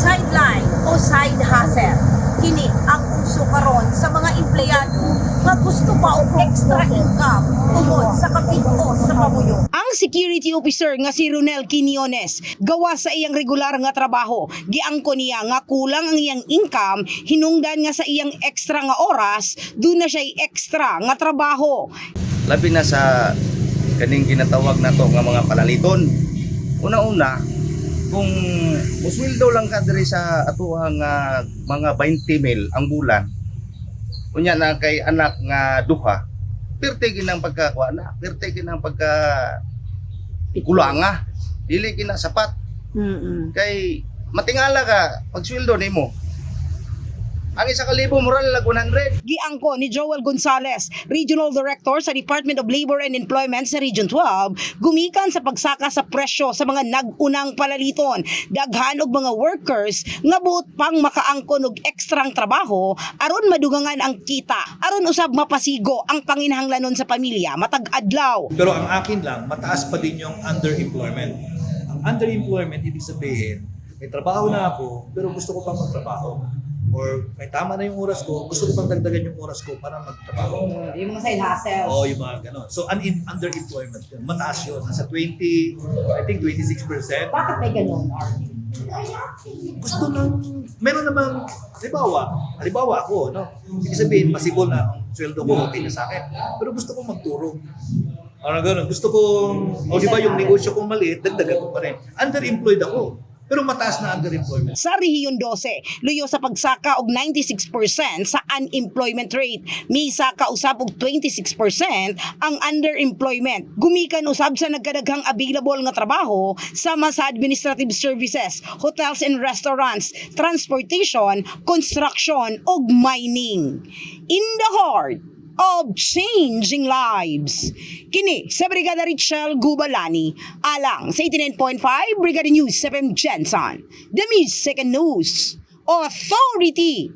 sideline o side hustle. Kini ang uso karon sa mga empleyado nga gusto pa og extra income tungod sa kapito sa pamuyo. Ang security officer nga si Ronel Quiñones gawa sa iyang regular nga trabaho, giangko niya nga kulang ang iyang income hinungdan nga sa iyang extra nga oras, doon na siya extra nga trabaho. Labi na sa kaning ginatawag na to nga mga palaliton. Una-una, kung musweldo lang ka diri sa atuhang mga 20 mil ang bulan, unya na kay anak nga duha, perti ginang pagkakuha na, perti ginang pagka kulanga, dili gina sapat. Kay matingala ka pag sweldo nimo. Ang 1,000 moral lag 100. Giangko ni Joel Gonzales, Regional Director sa Department of Labor and Employment sa Region 12, gumikan sa pagsaka sa presyo sa mga nag-unang palaliton. Daghan og mga workers nga buot pang makaangkon og ekstrang trabaho aron madugangan ang kita, aron usab mapasigo ang panginahanglanon sa pamilya matag adlaw. Pero ang akin lang, mataas pa din yung underemployment. Ang underemployment, ibig sabihin, may trabaho na ako, pero gusto ko pang magtrabaho. Or may tama na yung oras ko, gusto ko pang dagdagan yung oras ko para magtrabaho. Yung mga side hustles. Oo, yung mga ganon. So, underemployment yun. Mataas yun. Nasa 20, I think 26%. Bakit may ganun, Gusto nang, meron namang, halimbawa ako, no? Ibig sabihin, possible na ang sweldo ko, okay na sa akin. Pero gusto kong magturo. Ano gano'n? Gusto kong, di ba yung negosyo kong maliit, dagdagan ko pa rin. Underemployed ako. Pero mataas na underemployment. Sa Rehiyon 12, luyo sa pagsaka og 96% sa unemployment rate. Misa ka usab og 26% ang underemployment. Gumikan usab sa nagkadaghang available nga trabaho sama sa administrative services, hotels and restaurants, transportation, construction ug mining. In the heart of changing lives. Kini sa Brigada Richelle Gubalani, alang sa 89.5 Brigada News 7 Jensen, the Music and News Authority.